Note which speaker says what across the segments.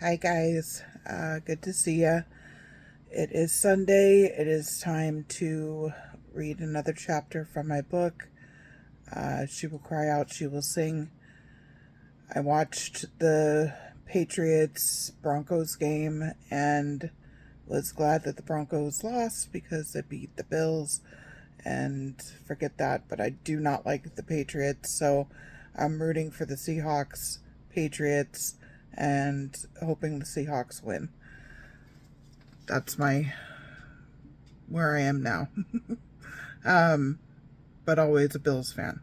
Speaker 1: Hi guys, good to see ya. It is Sunday. It is time to read another chapter from my book. She Will Cry Out, She Will Sing. I watched the Patriots Broncos game and was glad that the Broncos lost because they beat the Bills. And forget that, but I do not like the Patriots, so I'm rooting for the Seahawks, Patriots, and hoping the Seahawks win. That's my where I am now. um, but always a Bills fan.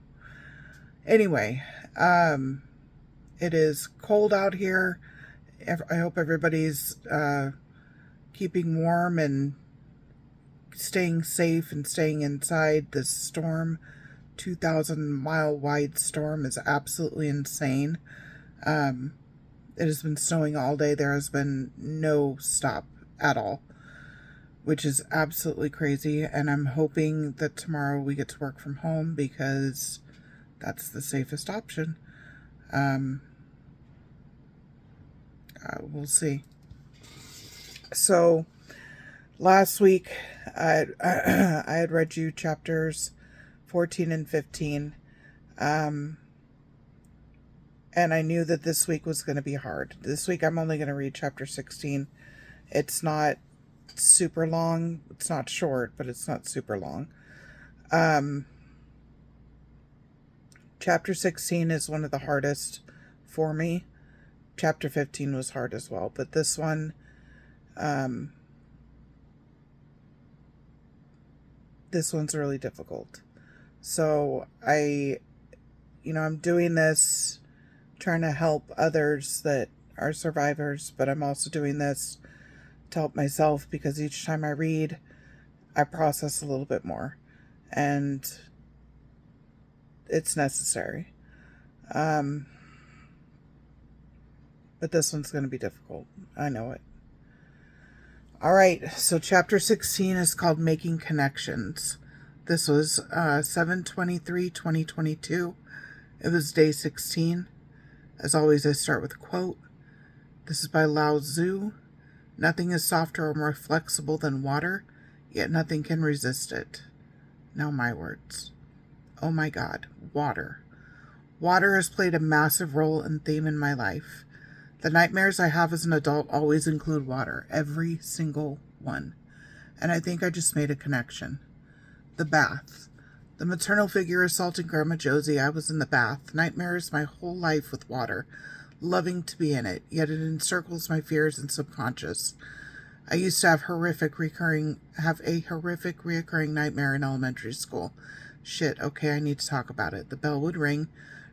Speaker 1: Anyway, it is cold out here. I hope everybody's keeping warm and staying safe and staying inside. This storm, 2,000-mile wide storm, is absolutely insane. Um, it has been snowing all day. There has been no stop at all, which is absolutely crazy. And I'm hoping that tomorrow we get to work from home because that's the safest option. Um, we'll see. So last week, I had read you chapters 14 and 15. And I knew that this week was going to be hard. This week I'm only going to read chapter 16. It's not super long. It's not short, but it's not super long. Chapter 16 is one of the hardest for me. Chapter 15 was hard as well, but this one, this one's really difficult. So I'm doing this trying to help others that are survivors, but I'm also doing this to help myself because each time I read, I process a little bit more, and it's necessary. But this one's going to be difficult. I know it. All right, so chapter 16 is called Making Connections. This was 7/23/2022. It was day 16. As always, I start with a quote. This is by Lao Tzu. Nothing is softer or more flexible than water, yet nothing can resist it. Now my words. Oh my God, water. Water has played a massive role and theme in my life. The nightmares I have as an adult always include water, every single one. And I think I just made a connection. The bath. The maternal figure assaulting Grandma Josie, I was in the bath. Nightmares my whole life with water, loving to be in it, yet it encircles my fears and subconscious. I used to have a horrific reoccurring nightmare in elementary school. Shit, okay, I need to talk about it. The bell would ring,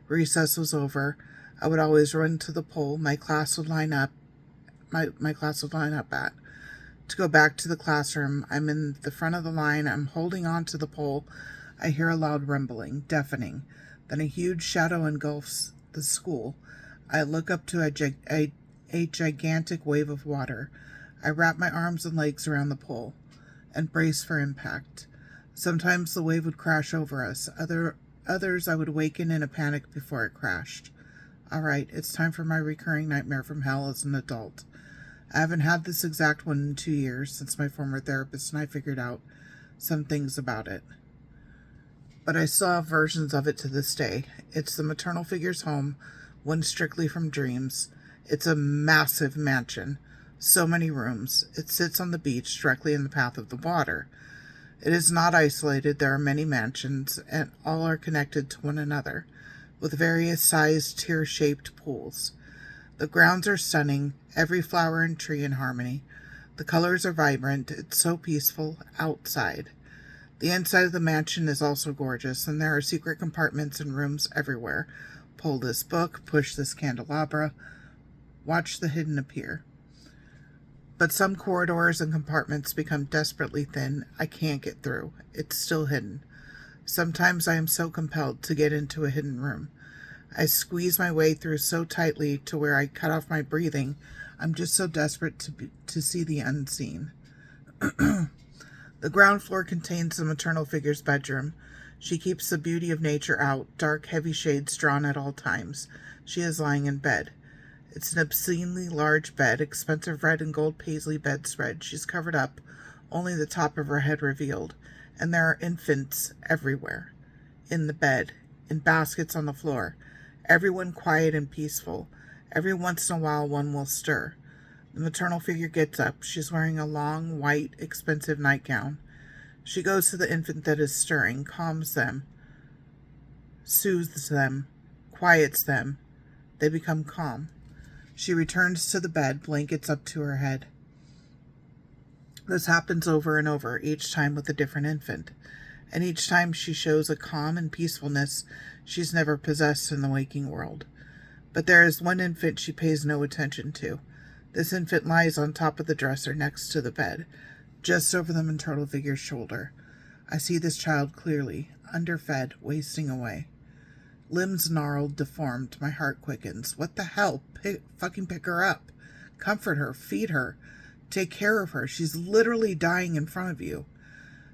Speaker 1: recess was over. I would always run to the pole my class would line up at. To go back to the classroom, I'm in the front of the line, I'm holding on to the pole. I hear a loud rumbling, deafening. Then a huge shadow engulfs the school. I look up to a gigantic wave of water. I wrap my arms and legs around the pole and brace for impact. Sometimes the wave would crash over us. Others I would waken in a panic before it crashed. All right, it's time for my recurring nightmare from hell as an adult. I haven't had this exact one in 2 years since my former therapist and I figured out some things about it. But I still have versions of it to this day. It's the maternal figure's home, one strictly from dreams. It's a massive mansion, so many rooms. It sits on the beach directly in the path of the water. It is not isolated. There are many mansions, and all are connected to one another, with various sized tear-shaped pools. The grounds are stunning, every flower and tree in harmony. The colors are vibrant. It's so peaceful outside. The inside of the mansion is also gorgeous, and there are secret compartments and rooms everywhere. Pull this book, push this candelabra, watch the hidden appear. But some corridors and compartments become desperately thin. I can't get through. It's still hidden. Sometimes I am so compelled to get into a hidden room. I squeeze my way through so tightly to where I cut off my breathing. I'm just so desperate to see the unseen. The ground floor contains the maternal figure's bedroom. She keeps the beauty of nature out, dark, heavy shades drawn at all times. She is lying in bed. It's an obscenely large bed, expensive red and gold paisley bedspread. She's covered up, only the top of her head revealed, and there are infants everywhere. In the bed, in baskets on the floor, everyone quiet and peaceful. Every once in a while one will stir. The maternal figure gets up. She's wearing a long, white, expensive nightgown. She goes to the infant that is stirring, calms them, soothes them, quiets them. They become calm. She returns to the bed, blankets up to her head. This happens over and over, each time with a different infant. And each time she shows a calm and peacefulness she's never possessed in the waking world. But there is one infant she pays no attention to. This infant lies on top of the dresser next to the bed, just over the maternal figure's shoulder. I see this child clearly, underfed, wasting away. Limbs gnarled, deformed, my heart quickens. What the hell? Fucking pick her up. Comfort her, feed her, take care of her. She's literally dying in front of you.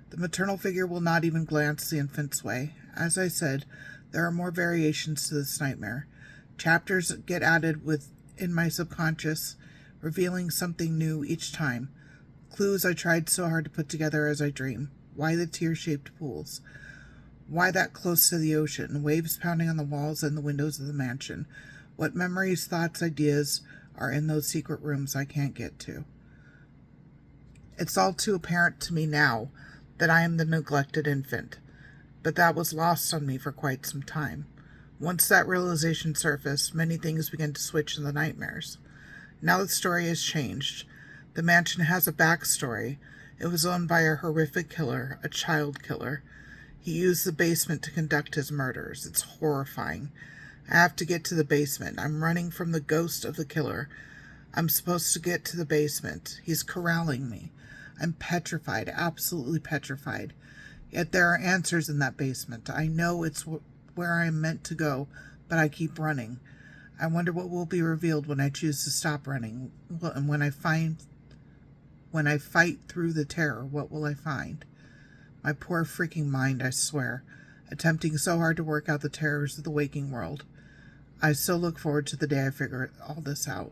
Speaker 1: The maternal figure will not even glance the infant's way. As I said, there are more variations to this nightmare. Chapters get added within my subconscious, revealing something new each time. Clues I tried so hard to put together as I dream. Why the tear-shaped pools? Why that close to the ocean? Waves pounding on the walls and the windows of the mansion. What memories, thoughts, ideas are in those secret rooms I can't get to? It's all too apparent to me now that I am the neglected infant, but that was lost on me for quite some time. Once that realization surfaced, many things began to switch in the nightmares. Now the story has changed. The mansion has a backstory. It was owned by a horrific killer, a child killer. He used the basement to conduct his murders. It's horrifying. I have to get to the basement. I'm running from the ghost of the killer. I'm supposed to get to the basement. He's corralling me. I'm petrified, absolutely petrified. Yet there are answers in that basement. I know it's where I am meant to go, but I keep running. I wonder what will be revealed when I choose to stop running. And when I fight through the terror, what will I find? My poor freaking mind, I swear, attempting so hard to work out the terrors of the waking world. I still look forward to the day I figure all this out.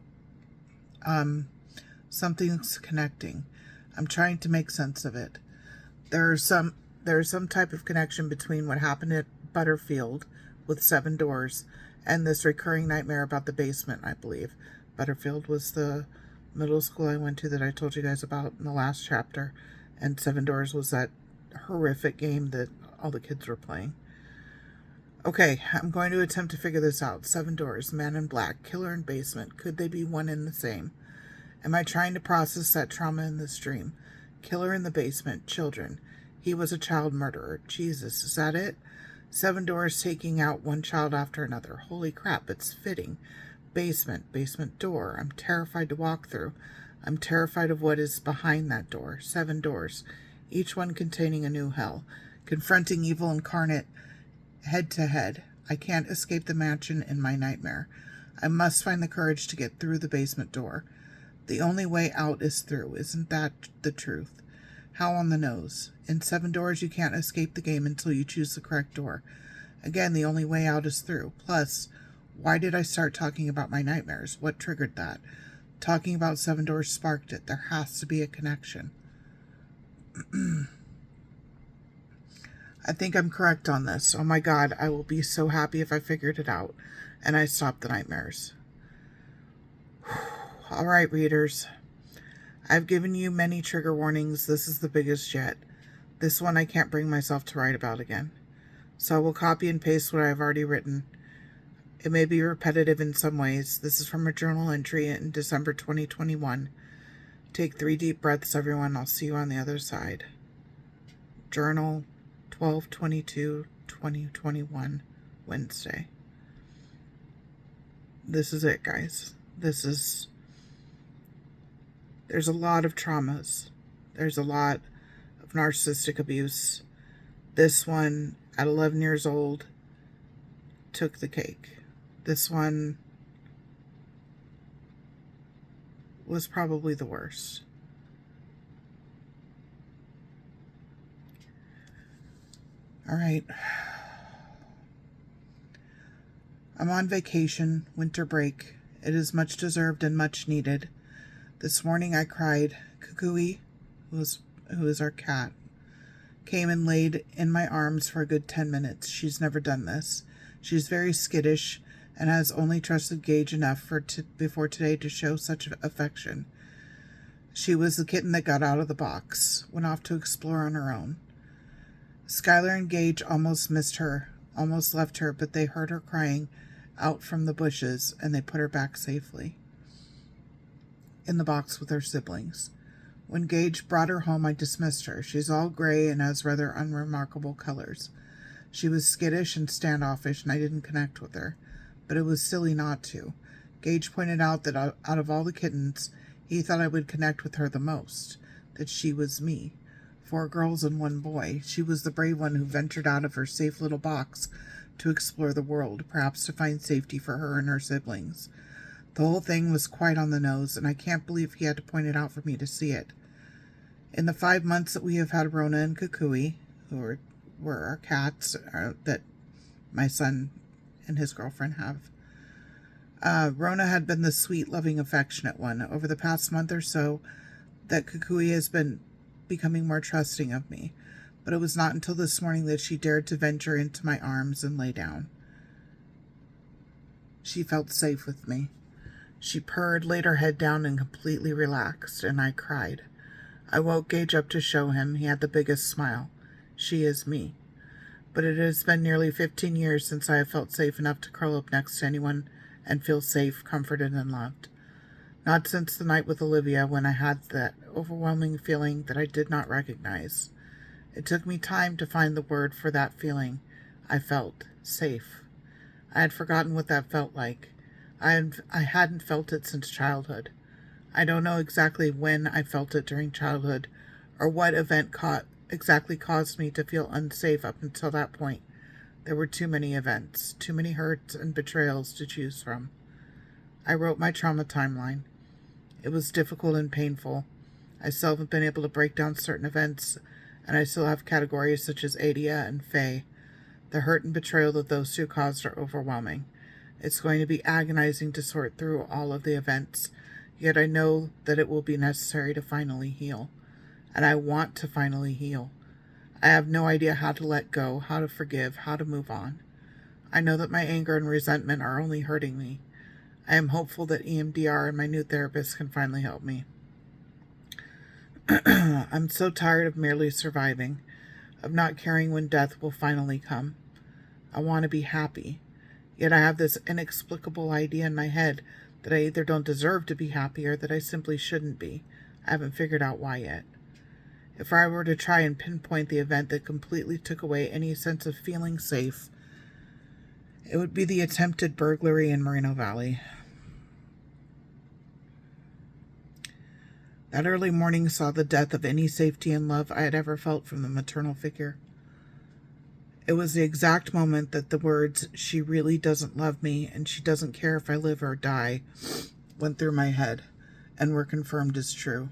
Speaker 1: Something's connecting. I'm trying to make sense of it. There's some type of connection between what happened at Butterfield with 7 Doors and this recurring nightmare about the basement, I believe. Butterfield was the middle school I went to that I told you guys about in the last chapter, and 7 Doors was that horrific game that all the kids were playing. Okay, I'm going to attempt to figure this out. 7 Doors, Man in Black, Killer in Basement. Could they be one and the same? Am I trying to process that trauma in this dream? Killer in the basement, children. He was a child murderer. Jesus, is that it? 7 Doors taking out one child after another. Holy crap, it's fitting. Basement, basement door. I'm terrified to walk through. I'm terrified of what is behind that door. 7 doors, each one containing a new hell. Confronting evil incarnate head to head. I can't escape the mansion in my nightmare. I must find the courage to get through the basement door. The only way out is through. Isn't that the truth? How on the nose? In 7 Doors, you can't escape the game until you choose the correct door. Again, the only way out is through. Plus, why did I start talking about my nightmares? What triggered that? Talking about 7 Doors sparked it. There has to be a connection. I think I'm correct on this. Oh my God, I will be so happy if I figured it out and I stopped the nightmares. All right, readers. I've given you many trigger warnings. This is the biggest yet. This one I can't bring myself to write about again. So I will copy and paste what I've already written. It may be repetitive in some ways. This is from a journal entry in December 2021. Take 3 deep breaths, everyone. I'll see you on the other side. Journal 12/22/2021, Wednesday. This is it, guys. There's a lot of traumas. There's a lot of narcissistic abuse. This one, at 11 years old, took the cake. This one was probably the worst. All right. I'm on vacation, winter break, It is much deserved and much needed. This morning I cried. Kukui, who is our cat, came and laid in my arms for a good 10 minutes. She's never done this. She's very skittish and has only trusted Gage enough before today to show such affection. She was the kitten that got out of the box, went off to explore on her own. Skylar and Gage almost missed her, almost left her, but they heard her crying out from the bushes, and they put her back safely in the box with her siblings. When Gage brought her home, I dismissed her. She's all gray and has rather unremarkable colors. She was skittish and standoffish, and I didn't connect with her, but it was silly not to. Gage pointed out that out of all the kittens, he thought I would connect with her the most, that she was me. 4 girls and 1 boy. She was the brave one who ventured out of her safe little box to explore the world, perhaps to find safety for her and her siblings. The whole thing was quite on the nose, and I can't believe he had to point it out for me to see it. In the 5 months that we have had Rona and Kukui, who were our cats that my son and his girlfriend have, Rona had been the sweet, loving, affectionate one. Over the past month or so, that Kukui has been becoming more trusting of me, but it was not until this morning that she dared to venture into my arms and lay down. She felt safe with me. She purred, laid her head down, and completely relaxed, and I cried. I woke Gage up to show him. He had the biggest smile. She is me. But it has been nearly 15 years since I have felt safe enough to curl up next to anyone and feel safe, comforted, and loved. Not since the night with Olivia, when I had that overwhelming feeling that I did not recognize. It took me time to find the word for that feeling. I felt safe. I had forgotten what that felt like. I hadn't felt it since childhood. I don't know exactly when I felt it during childhood, or what event exactly caused me to feel unsafe up until that point. There were too many events, too many hurts and betrayals to choose from. I wrote my trauma timeline. It was difficult and painful. I still haven't been able to break down certain events, and I still have categories such as Adia and Faye. The hurt and betrayal that those 2 caused are overwhelming. It's going to be agonizing to sort through all of the events, yet I know that it will be necessary to finally heal. And I want to finally heal. I have no idea how to let go, how to forgive, how to move on. I know that my anger and resentment are only hurting me. I am hopeful that EMDR and my new therapist can finally help me. I'm so tired of merely surviving, of not caring when death will finally come. I want to be happy. Yet I have this inexplicable idea in my head that I either don't deserve to be happy or that I simply shouldn't be. I haven't figured out why yet. If I were to try and pinpoint the event that completely took away any sense of feeling safe, it would be the attempted burglary in Moreno Valley. That early morning saw the death of any safety and love I had ever felt from the maternal figure. It was the exact moment that the words, "She really doesn't love me, and she doesn't care if I live or die," went through my head, and were confirmed as true.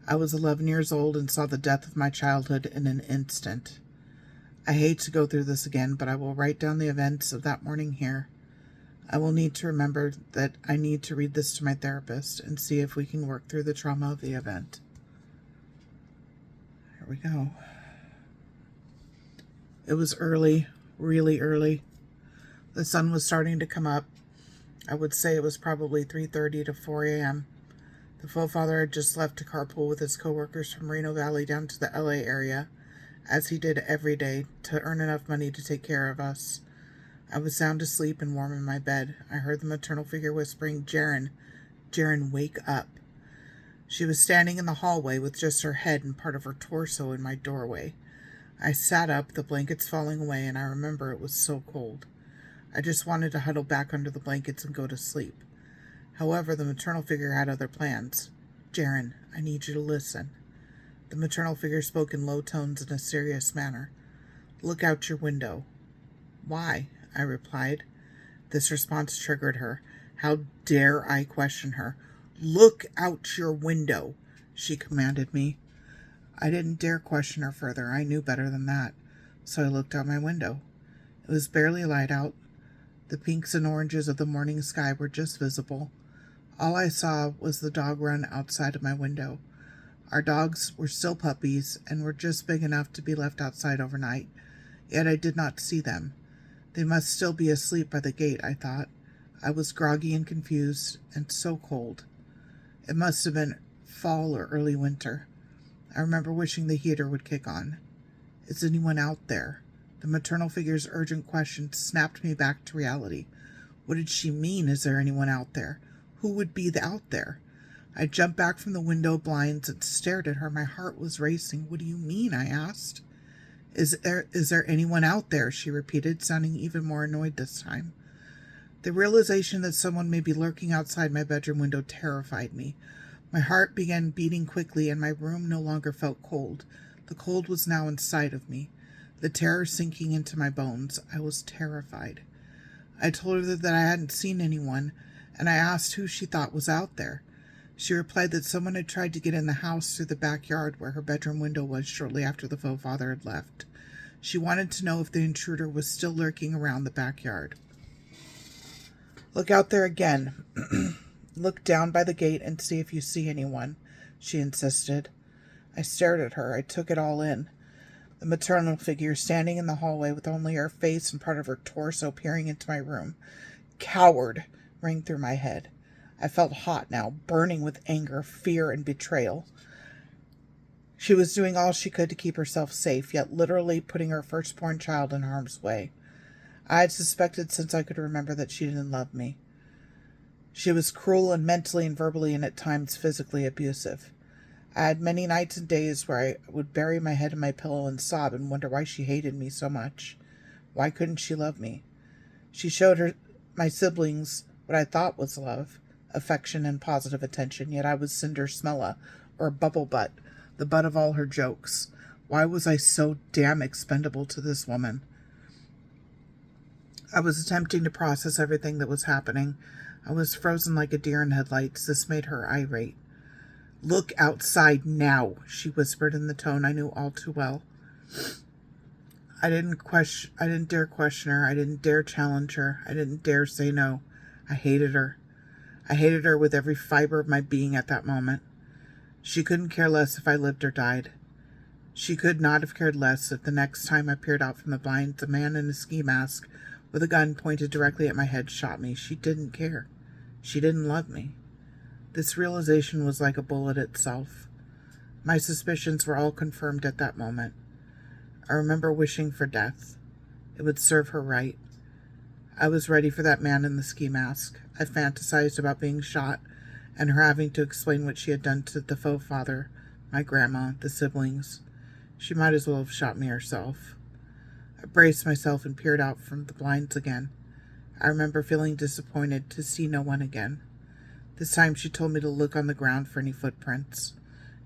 Speaker 1: I was 11 years old and saw the death of my childhood in an instant. I hate to go through this again, but I will write down the events of that morning here. I will need to remember that I need to read this to my therapist and see if we can work through the trauma of the event. Here we go. It was early, really early. The sun was starting to come up. I would say it was probably 3:30 to 4 a.m. The father had just left to carpool with his coworkers from Moreno Valley down to the LA area, as he did every day, to earn enough money to take care of us. I was sound asleep and warm in my bed. I heard the maternal figure whispering, "Jaren, Jaren, wake up." She was standing in the hallway with just her head and part of her torso in my doorway. I sat up, the blankets falling away, and I remember it was so cold. I just wanted to huddle back under the blankets and go to sleep. However, the maternal figure had other plans. "Jaren, I need you to listen." The maternal figure spoke in low tones in a serious manner. "Look out your window." "Why?" I replied. This response triggered her. How dare I question her? "Look out your window," she commanded me. I didn't dare question her further. I knew better than that. So I looked out my window. It was barely light out. The pinks and oranges of the morning sky were just visible. All I saw was the dog run outside of my window. Our dogs were still puppies and were just big enough to be left outside overnight, yet I did not see them. They must still be asleep by the gate, I thought. I was groggy and confused, and so cold. It must have been fall or early winter. I remember wishing the heater would kick on. Is anyone out there? The maternal figure's urgent question snapped me back to reality. What did she mean, is there anyone out there? Who would be out there? I jumped back from the window blinds and stared at her. My heart was racing. What do you mean? I asked. Is there anyone out there? She repeated, sounding even more annoyed this time. The realization that someone may be lurking outside my bedroom window terrified me. My heart began beating quickly, and my room no longer felt cold. The cold was now inside of me, the terror sinking into my bones. I was terrified. I told her that I hadn't seen anyone, and I asked who she thought was out there. She replied that someone had tried to get in the house through the backyard where her bedroom window was shortly after the faux father had left. She wanted to know if the intruder was still lurking around the backyard. Look out there again. Look down by the gate and see if you see anyone, she insisted. I stared at her. I took it all in. The maternal figure standing in the hallway with only her face and part of her torso peering into my room. Coward, rang through my head. I felt hot now, burning with anger, fear, and betrayal. She was doing all she could to keep herself safe, yet literally putting her firstborn child in harm's way. I had suspected since I could remember that she didn't love me. She was cruel and mentally and verbally and at times physically abusive. I had many nights and days where I would bury my head in my pillow and sob and wonder why she hated me so much. Why couldn't she love me? She showed my siblings what I thought was love, affection, and positive attention, yet I was Cinder Smella, or Bubble Butt, the butt of all her jokes. Why was I so damn expendable to this woman? I was attempting to process everything that was happening. I was frozen like a deer in headlights. This made her irate. Look outside now, she whispered in the tone I knew all too well. I didn't dare question her. I didn't dare challenge her. I didn't dare say no. I hated her. I hated her with every fiber of my being at that moment. She couldn't care less if I lived or died. She could not have cared less if the next time I peered out from the blinds a man in a ski mask with a gun pointed directly at my head shot me. She didn't care. She didn't love me. This realization was like a bullet itself. My suspicions were all confirmed at that moment. I remember wishing for death. It would serve her right. I was ready for that man in the ski mask. I fantasized about being shot and her having to explain what she had done to the faux father, my grandma, the siblings. She might as well have shot me herself. I braced myself and peered out from the blinds again. I remember feeling disappointed to see no one again. This time she told me to look on the ground for any footprints.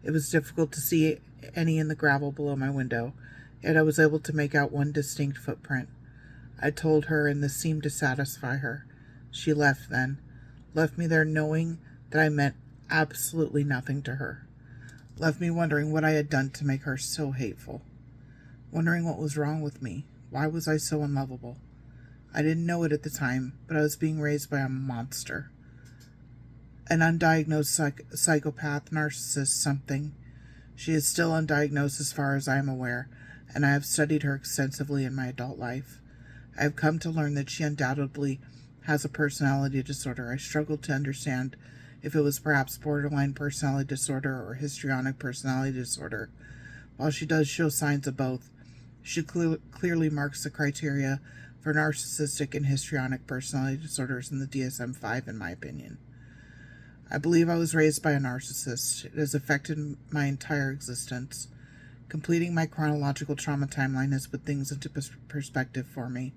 Speaker 1: It was difficult to see any in the gravel below my window, yet I was able to make out one distinct footprint. I told her, and this seemed to satisfy her. She left then, left me there knowing that I meant absolutely nothing to her. Left me wondering what I had done to make her so hateful. Wondering what was wrong with me. Why was I so unlovable? I didn't know it at the time, but I was being raised by a monster. An undiagnosed psychopath, narcissist, something. She is still undiagnosed as far as I am aware, and I have studied her extensively in my adult life. I have come to learn that she undoubtedly has a personality disorder. I struggled to understand if it was perhaps borderline personality disorder or histrionic personality disorder. While she does show signs of both, she clearly marks the criteria for narcissistic and histrionic personality disorders in the DSM-5, in my opinion. I believe I was raised by a narcissist. It has affected my entire existence. Completing my chronological trauma timeline has put things into perspective for me.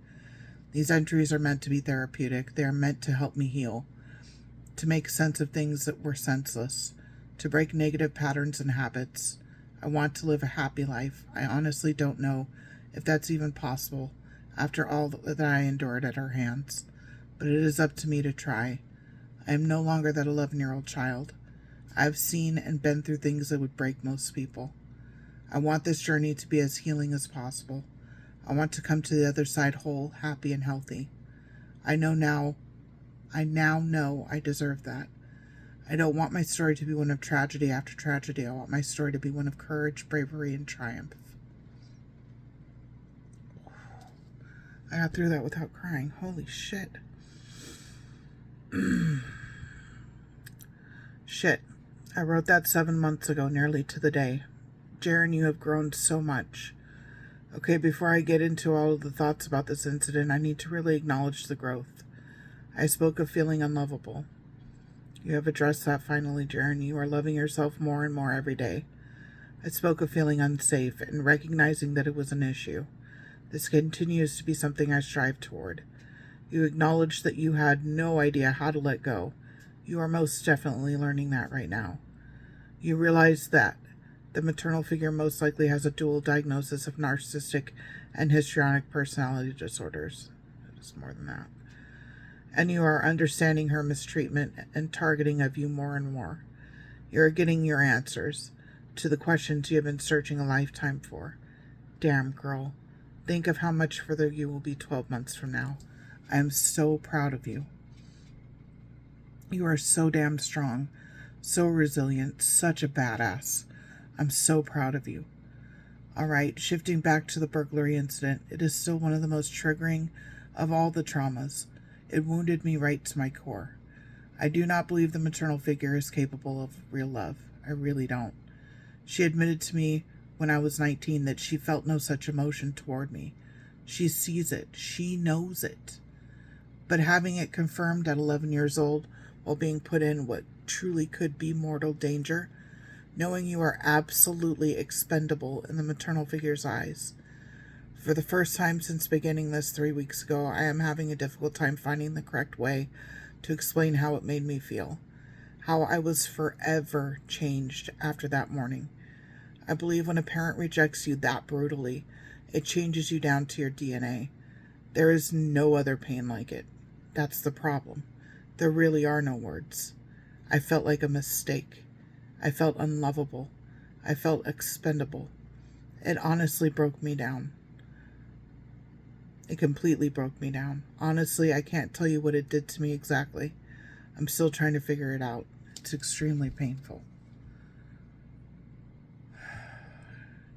Speaker 1: These entries are meant to be therapeutic. They are meant to help me heal, to make sense of things that were senseless, to break negative patterns and habits. I want to live a happy life. I honestly don't know if that's even possible after all that I endured at her hands, but it is up to me to try. I am no longer that 11-year-old child. I have seen and been through things that would break most people. I want this journey to be as healing as possible. I want to come to the other side whole, happy, and healthy. I now know I deserve that. I don't want my story to be one of tragedy after tragedy. I want my story to be one of courage, bravery, and triumph. I got through that without crying. Holy shit. Shit. I wrote that 7 months ago, nearly to the day. Jaren, you have grown so much. Okay, before I get into all of the thoughts about this incident, I need to really acknowledge the growth. I spoke of feeling unlovable. You have addressed that finally, Jaren. You are loving yourself more and more every day. I spoke of feeling unsafe and recognizing that it was an issue. This continues to be something I strive toward. You acknowledged that you had no idea how to let go. You are most definitely learning that right now. You realize that the maternal figure most likely has a dual diagnosis of narcissistic and histrionic personality disorders. It's more than that. And you are understanding her mistreatment and targeting of you more and more. You are getting your answers to the questions you have been searching a lifetime for. Damn, girl. Think of how much further you will be 12 months from now. I am so proud of you. You are so damn strong, so resilient, such a badass. I'm so proud of you. All right, shifting back to the burglary incident, it is still one of the most triggering of all the traumas. It wounded me right to my core. I do not believe the maternal figure is capable of real love. I really don't. She admitted to me when I was 19 that she felt no such emotion toward me. She sees it. She knows it. But having it confirmed at 11 years old while being put in what truly could be mortal danger, knowing you are absolutely expendable in the maternal figure's eyes. For the first time since beginning this 3 weeks ago, I am having a difficult time finding the correct way to explain how it made me feel. How I was forever changed after that morning. I believe when a parent rejects you that brutally, it changes you down to your DNA. There is no other pain like it. That's the problem. There really are no words. I felt like a mistake. I felt unlovable. I felt expendable. It honestly broke me down. It completely broke me down. Honestly, I can't tell you what it did to me exactly. I'm still trying to figure it out. It's extremely painful.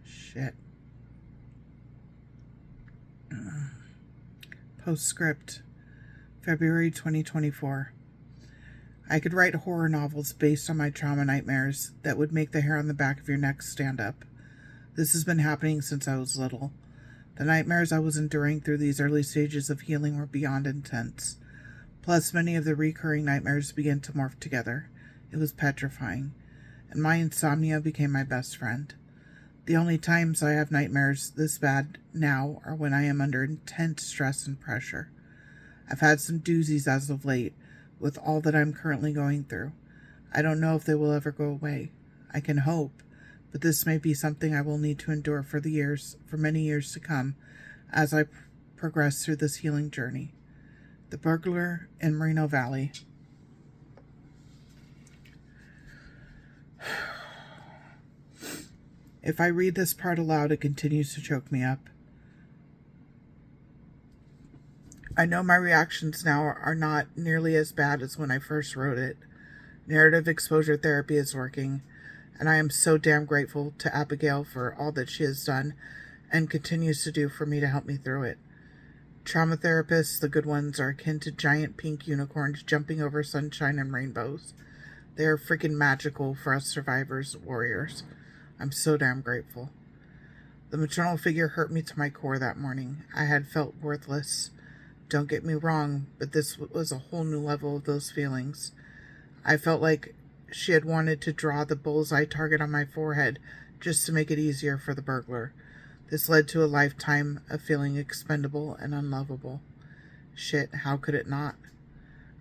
Speaker 1: Shit. Postscript. February 2024. I could write horror novels based on my trauma nightmares that would make the hair on the back of your neck stand up. This has been happening since I was little. The nightmares I was enduring through these early stages of healing were beyond intense. Plus, many of the recurring nightmares began to morph together. It was petrifying, and my insomnia became my best friend. The only times I have nightmares this bad now are when I am under intense stress and pressure. I've had some doozies as of late with all that I'm currently going through. I don't know if they will ever go away. I can hope, but this may be something I will need to endure for many years to come as I progress through this healing journey. The Burglar in Moreno Valley. If I read this part aloud, it continues to choke me up. I know my reactions now are not nearly as bad as when I first wrote it. Narrative exposure therapy is working, and I am so damn grateful to Abigail for all that she has done and continues to do for me to help me through it. Trauma therapists, the good ones, are akin to giant pink unicorns jumping over sunshine and rainbows. They are freaking magical for us survivors, warriors. I'm so damn grateful. The maternal figure hurt me to my core that morning. I had felt worthless. Don't get me wrong, but this was a whole new level of those feelings. I felt like she had wanted to draw the bullseye target on my forehead just to make it easier for the burglar. This led to a lifetime of feeling expendable and unlovable. Shit, how could it not?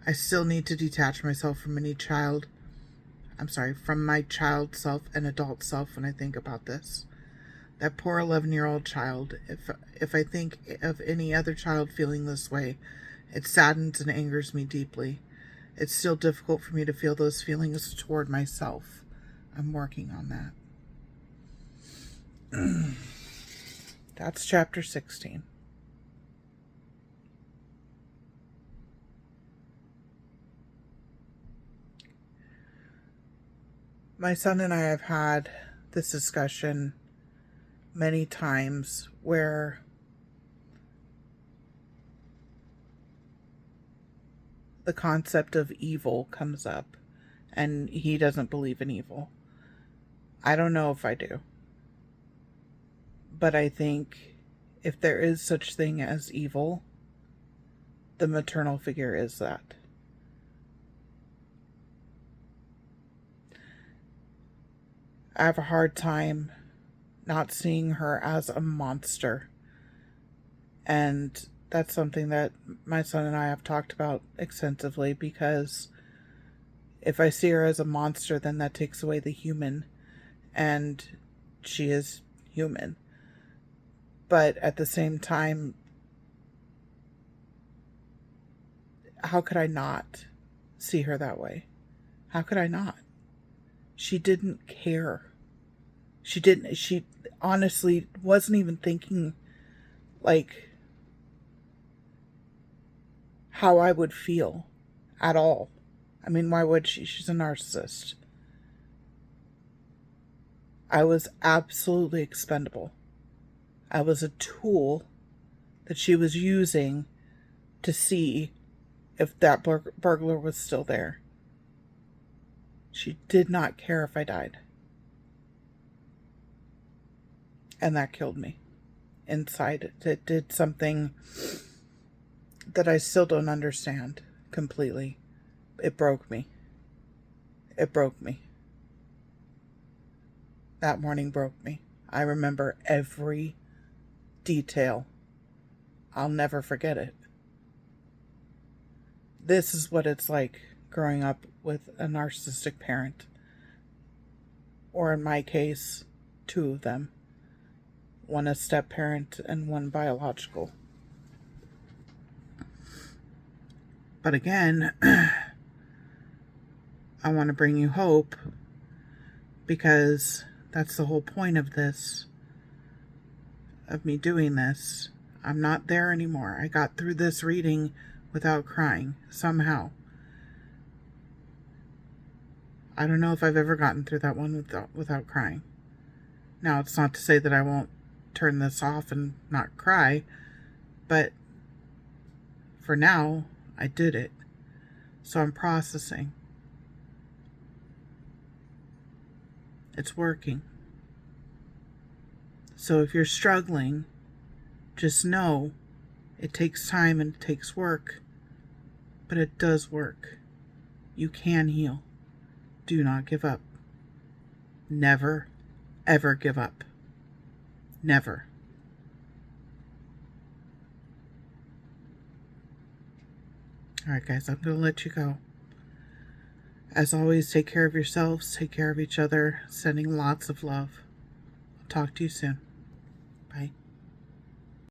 Speaker 1: I still need to detach myself from from my child self and adult self when I think about this. That poor 11-year-old child, if I think of any other child feeling this way, it saddens and angers me deeply. It's still difficult for me to feel those feelings toward myself. I'm working on that. That's chapter 16. My son and I have had this discussion many times where the concept of evil comes up, and he doesn't believe in evil. I don't know if I do. But I think if there is such thing as evil, the maternal figure is that. I have a hard time not seeing her as a monster. And that's something that my son and I have talked about extensively, because if I see her as a monster, then that takes away the human, and she is human. But at the same time, how could I not see her that way? How could I not? She didn't care. She honestly wasn't even thinking like how I would feel at all. I mean, why would she? She's a narcissist. I was absolutely expendable. I was a tool that she was using to see if that burglar was still there. She did not care if I died. And that killed me. Inside, it did something that I still don't understand completely. It broke me. It broke me. That morning broke me. I remember every detail. I'll never forget it. This is what it's like growing up with a narcissistic parent. Or in my case, two of them. One a step parent and one biological. But again, I want to bring you hope, because that's the whole point of this, of me doing this. I'm not there anymore. I got through this reading without crying, somehow. I don't know if I've ever gotten through that one without crying. Now, it's not to say that I won't turn this off and not cry, but for now, I did it. So I'm processing. It's working. So if you're struggling, just know it takes time and it takes work, but it does work. You can heal. Do not give up. Never, ever give up. Never. Alright, guys, I'm going to let you go. As always, take care of yourselves, take care of each other, sending lots of love. I'll talk to you soon. Bye.